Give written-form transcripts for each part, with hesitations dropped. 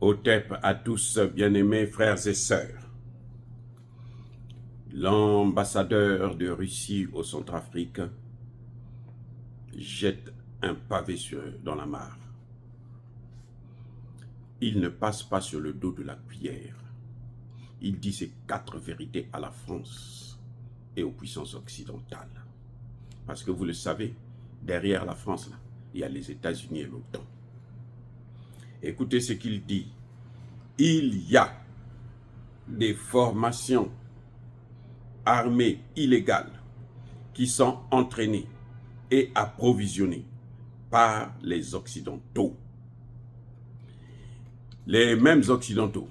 Otep à tous, bien-aimés frères et sœurs. L'ambassadeur de Russie au Centrafrique jette un pavé dans la mare. Il ne passe pas sur le dos de la cuillère. Il dit ses 4 vérités à la France et aux puissances occidentales. Parce que vous le savez, derrière la France, là, il y a les États-Unis et l'OTAN. Écoutez ce qu'il dit. Il y a des formations armées illégales qui sont entraînées et approvisionnées par les Occidentaux. Les mêmes Occidentaux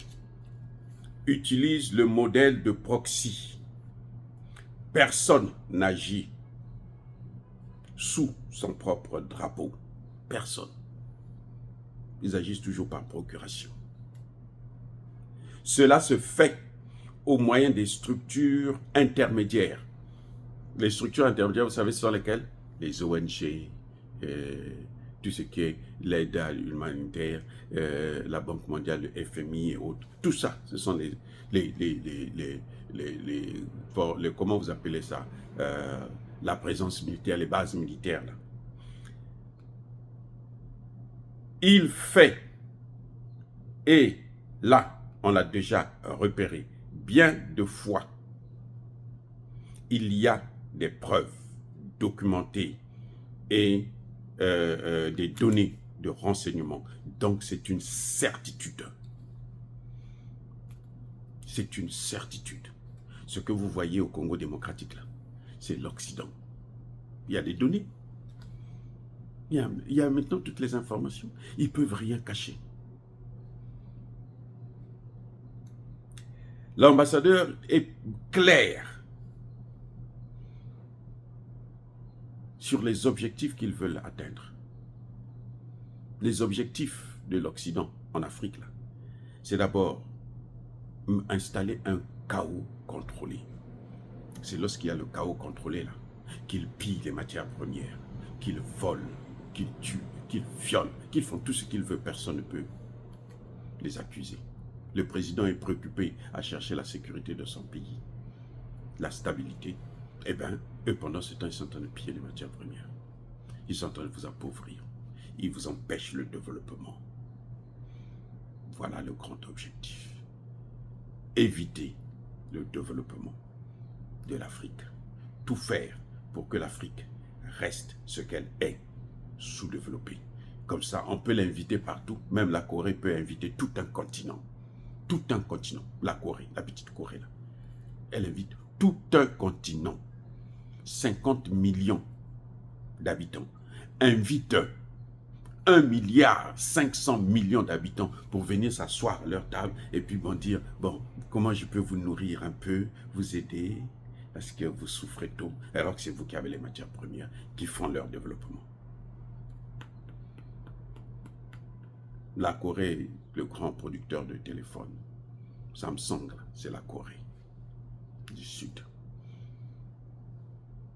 utilisent le modèle de proxy. Personne n'agit sous son propre drapeau. Personne. Ils agissent toujours par procuration. Cela se fait au moyen des structures intermédiaires. Les structures intermédiaires, vous savez, ce sont lesquelles? Les ONG, tout ce qui est l'aide humanitaire, la Banque mondiale, le FMI et autres. Tout ça, ce sont comment vous appelez ça? La présence militaire, les bases militaires. Là. Il fait, et là, on l'a déjà repéré, bien de fois, il y a des preuves documentées et des données de renseignement. Donc, c'est une certitude. C'est une certitude. Ce que vous voyez au Congo démocratique, là, c'est l'Occident. Il y a des données. Il y a maintenant toutes les informations. Ils ne peuvent rien cacher. L'ambassadeur est clair sur les objectifs qu'ils veulent atteindre. Les objectifs de l'Occident en Afrique, là, c'est d'abord installer un chaos contrôlé. C'est lorsqu'il y a le chaos contrôlé, là, qu'ils pillent les matières premières, qu'ils volent, qu'ils tuent, qu'ils violent, qu'ils font tout ce qu'ils veulent. Personne ne peut les accuser. Le président est préoccupé à chercher la sécurité de son pays, la stabilité. Eh bien, eux, pendant ce temps, ils sont en train de piller les matières premières. Ils sont en train de vous appauvrir. Ils vous empêchent le développement. Voilà le grand objectif. Éviter le développement de l'Afrique. Tout faire pour que l'Afrique reste ce qu'elle est, sous-développée. Comme ça, on peut l'inviter partout. Même la Corée peut inviter tout un continent. Tout un continent. La Corée, la petite Corée, là. Elle invite tout un continent. 50 millions d'habitants. Invite 1,5 milliard d'habitants pour venir s'asseoir à leur table et puis vont dire, bon, comment je peux vous nourrir un peu, vous aider, parce que vous souffrez tôt, alors que c'est vous qui avez les matières premières qui font leur développement. La Corée, le grand producteur de téléphones, Samsung, c'est la Corée du Sud.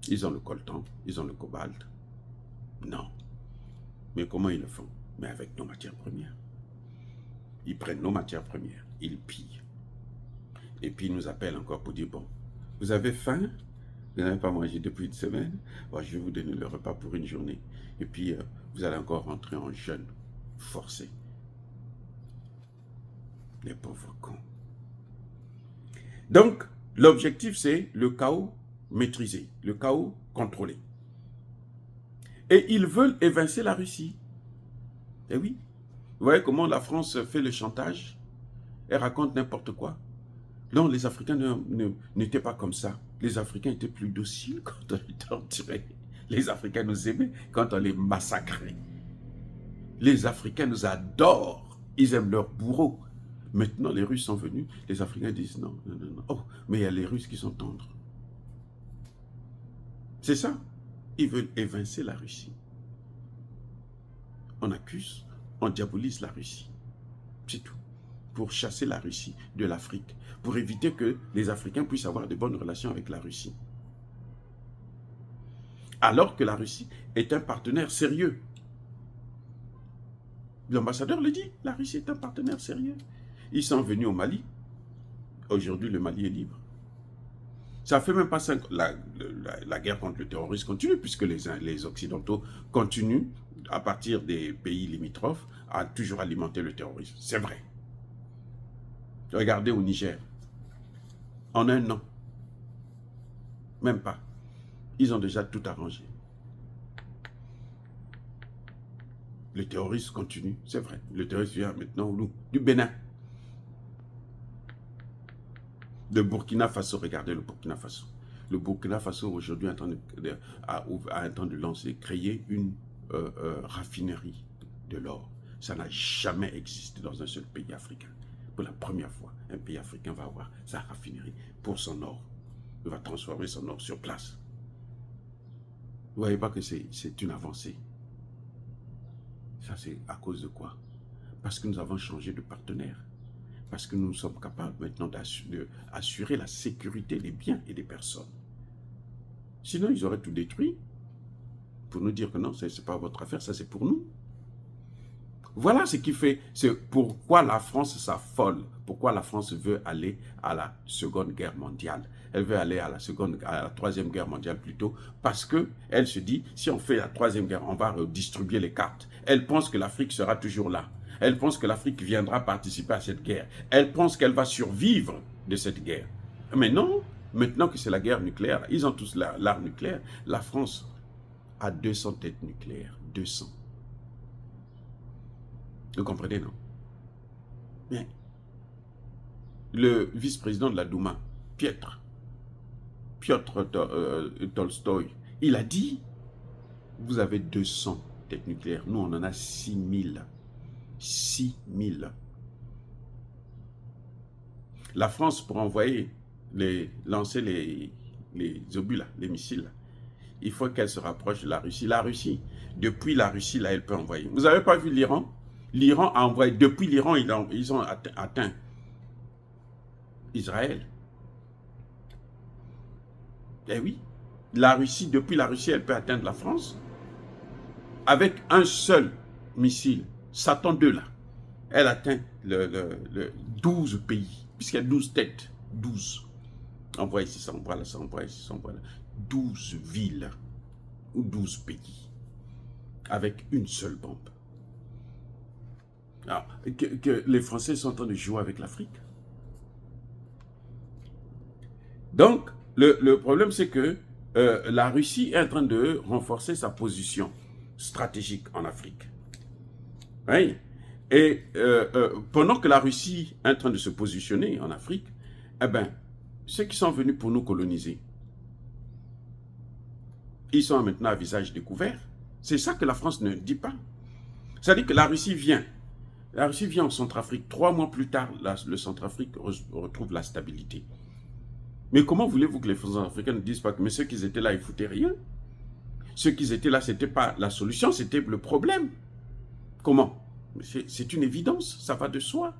Ils ont le coltan, ils ont le cobalt. Non. Mais comment ils le font? Mais avec nos matières premières. Ils prennent nos matières premières, ils pillent. Et puis ils nous appellent encore pour dire, bon, vous avez faim? Vous n'avez pas mangé depuis une semaine? Bon, je vais vous donner le repas pour une journée. Et puis, vous allez encore rentrer en jeûne forcé. Les pauvres cons. Donc, l'objectif, c'est le chaos maîtrisé, le chaos contrôlé. Et ils veulent évincer la Russie. Eh oui. Vous voyez comment la France fait le chantage? Elle raconte n'importe quoi. Non, les Africains n'étaient pas comme ça. Les Africains étaient plus dociles quand on les torturait. Les Africains nous aimaient quand on les massacrait. Les Africains nous adorent. Ils aiment leurs bourreaux. Maintenant, les Russes sont venus. Les Africains disent non, non, non, non. Oh, mais il y a les Russes qui sont tendres. C'est ça. Ils veulent évincer la Russie. On accuse, on diabolise la Russie. C'est tout. Pour chasser la Russie de l'Afrique. Pour éviter que les Africains puissent avoir de bonnes relations avec la Russie. Alors que la Russie est un partenaire sérieux. L'ambassadeur le dit, la Russie est un partenaire sérieux. Ils sont venus au Mali. Aujourd'hui, le Mali est libre. Ça fait même pas 5 ans. La guerre contre le terrorisme continue, puisque les Occidentaux continuent, à partir des pays limitrophes, à toujours alimenter le terrorisme. C'est vrai. Regardez au Niger. En un an. Même pas. Ils ont déjà tout arrangé. Le terrorisme continue, c'est vrai. Le terrorisme vient maintenant du Bénin. De Burkina Faso, regardez le Burkina Faso. Le Burkina Faso aujourd'hui est en train de lancer, créer une raffinerie de l'or. Ça n'a jamais existé dans un seul pays africain. Pour la première fois, un pays africain va avoir sa raffinerie pour son or. Il va transformer son or sur place. Vous ne voyez pas que c'est une avancée? Ça, c'est à cause de quoi? Parce que nous avons changé de partenaire. Parce que nous sommes capables maintenant d'assurer la sécurité des biens et des personnes. Sinon, ils auraient tout détruit pour nous dire que non, ce n'est pas votre affaire, ça c'est pour nous. Voilà ce qui fait, c'est pourquoi la France s'affole, pourquoi la France veut aller à la Seconde Guerre mondiale. Elle veut aller à la Troisième Guerre mondiale plutôt, parce qu'elle se dit, si on fait la Troisième Guerre, on va redistribuer les cartes. Elle pense que l'Afrique sera toujours là. Elle pense que l'Afrique viendra participer à cette guerre. Elle pense qu'elle va survivre de cette guerre. Mais non, maintenant que c'est la guerre nucléaire, ils ont tous l'arme nucléaire. La France a 200 têtes nucléaires. 200. Vous comprenez, non? Bien. Le vice-président de la Douma, Piotr Tolstoï, il a dit, vous avez 200 têtes nucléaires. Nous, on en a 6000. 6000. La France, pour lancer les obus, là, les missiles, là, il faut qu'elle se rapproche de la Russie. La Russie, depuis la Russie, là, elle peut envoyer. Vous n'avez pas vu l'Iran? L'Iran a envoyé, depuis l'Iran, ils ont atteint Israël. Eh oui, la Russie, depuis la Russie, elle peut atteindre la France. Avec un seul missile, Satan 2 là, elle atteint le 12 pays, puisqu'il y a 12 têtes, 12. Envoie ici, ça envoie là, ça envoie ici, ça envoie là. 12 villes ou 12 pays, avec une seule bombe. Alors, que les Français sont en train de jouer avec l'Afrique. Donc, le problème, c'est que la Russie est en train de renforcer sa position stratégique en Afrique. Oui. Et pendant que la Russie est en train de se positionner en Afrique, eh bien, ceux qui sont venus pour nous coloniser, ils sont maintenant à visage découvert. C'est ça que la France ne dit pas. C'est-à-dire que la Russie vient. La Russie vient en Centrafrique. 3 mois plus tard, le Centrafrique retrouve la stabilité. Mais comment voulez-vous que les Africains ne disent pas que mais ceux qui étaient là, ils ne foutaient rien? Ceux qui étaient là, ce n'était pas la solution, c'était le problème. Comment? C'est une évidence, ça va de soi.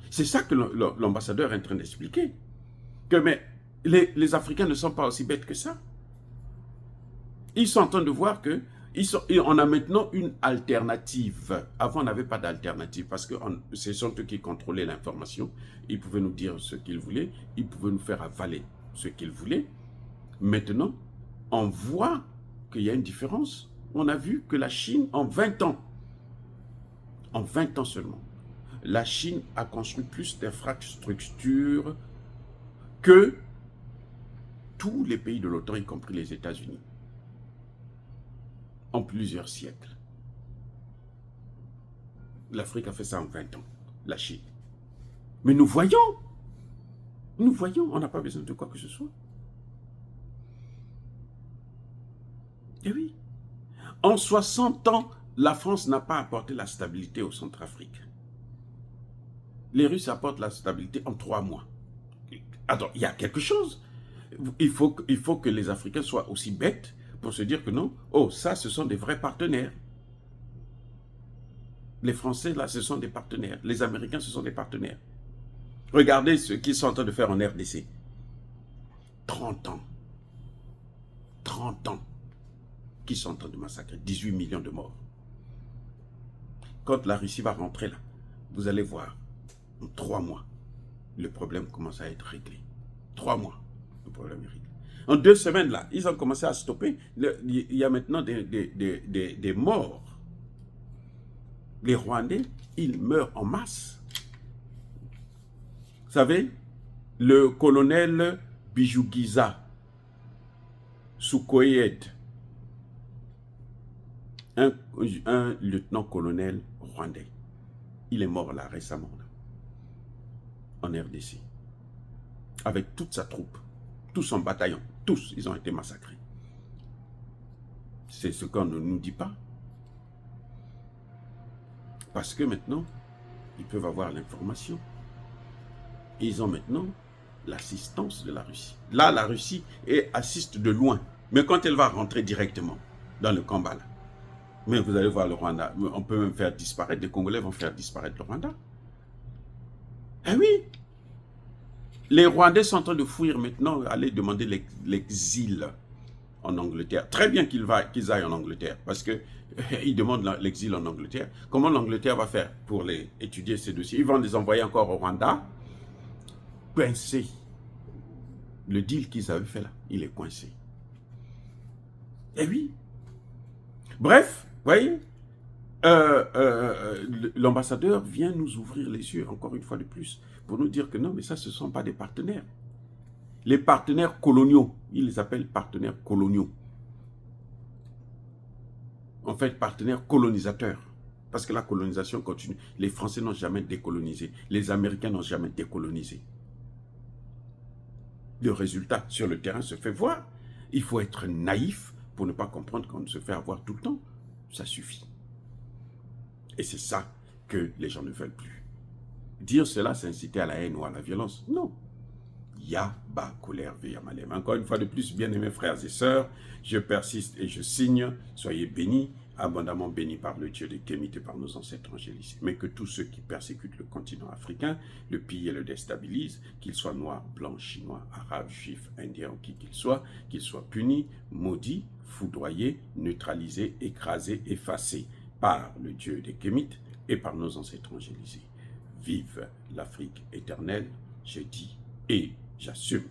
C'est ça que l'ambassadeur est en train d'expliquer. Que mais les Africains ne sont pas aussi bêtes que ça. Ils sont en train de voir que on a maintenant une alternative. Avant, on n'avait pas d'alternative parce que ce sont eux qui contrôlaient l'information. Ils pouvaient nous dire ce qu'ils voulaient. Ils pouvaient nous faire avaler ce qu'ils voulaient. Maintenant, on voit qu'il y a une différence. On a vu que la Chine, en 20 ans seulement, la Chine a construit plus d'infrastructures que tous les pays de l'OTAN, y compris les États-Unis, en plusieurs siècles. L'Afrique a fait ça en 20 ans, la Chine. Mais nous voyons, on n'a pas besoin de quoi que ce soit. Et oui, en 60 ans, la France n'a pas apporté la stabilité au Centrafrique. Les Russes apportent la stabilité en 3 mois. Attends, il y a quelque chose. Il faut que les Africains soient aussi bêtes pour se dire que non, oh, ça, ce sont des vrais partenaires. Les Français, là, ce sont des partenaires. Les Américains, ce sont des partenaires. Regardez ce qu'ils sont en train de faire en RDC. 30 ans. 30 ans. Qui sont en train de massacrer. 18 millions de morts. quand la Russie va rentrer là, vous allez voir, en 3 mois, le problème commence à être réglé. 3 mois, le problème est réglé. En 2 semaines là, ils ont commencé à stopper. Il y a maintenant des morts. Les Rwandais, ils meurent en masse. Vous savez, le colonel Bijougiza Sukoyed, un lieutenant-colonel rwandais, il est mort là récemment, là, en RDC, avec toute sa troupe, tout son bataillon, tous, ils ont été massacrés. C'est ce qu'on ne nous dit pas. Parce que maintenant, ils peuvent avoir l'information. Ils ont maintenant l'assistance de la Russie. Là, la Russie assiste de loin. Mais quand elle va rentrer directement dans le combat, là, mais vous allez voir le Rwanda, on peut même faire disparaître, les Congolais vont faire disparaître le Rwanda. Eh oui! Les Rwandais sont en train de fuir maintenant, aller demander l'exil en Angleterre. Très bien qu'ils aillent en Angleterre, parce qu'ils demandent l'exil en Angleterre. Comment l'Angleterre va faire pour étudier ces dossiers? Ils vont les envoyer encore au Rwanda, coincés. Le deal qu'ils avaient fait là, il est coincé. Eh oui. Bref, vous voyez, l'ambassadeur vient nous ouvrir les yeux, encore une fois de plus, pour nous dire que non, mais ça, ce ne sont pas des partenaires. Les partenaires coloniaux, ils les appellent partenaires coloniaux. En fait, partenaires colonisateurs. Parce que la colonisation continue. Les Français n'ont jamais décolonisé. Les Américains n'ont jamais décolonisé. Le résultat sur le terrain se fait voir. Il faut être naïf pour ne pas comprendre qu'on se fait avoir tout le temps. Ça suffit. Et c'est ça que les gens ne veulent plus. Dire cela, c'est inciter à la haine ou à la violence. Non. Yaba colère Veyamalem. Encore une fois de plus, bien-aimés frères et sœurs, je persiste et je signe. Soyez bénis, abondamment bénis par le Dieu des Kémites et par nos ancêtres angélisés. Mais que tous ceux qui persécutent le continent africain, le pillent et le déstabilisent, qu'ils soient noirs, blancs, chinois, arabes, juifs, indiens, qui qu'ils soient punis, maudits, foudroyés, neutralisés, écrasés, effacés par le Dieu des Kémites et par nos ancêtres angélisés. Vive l'Afrique éternelle, je dis et j'assume.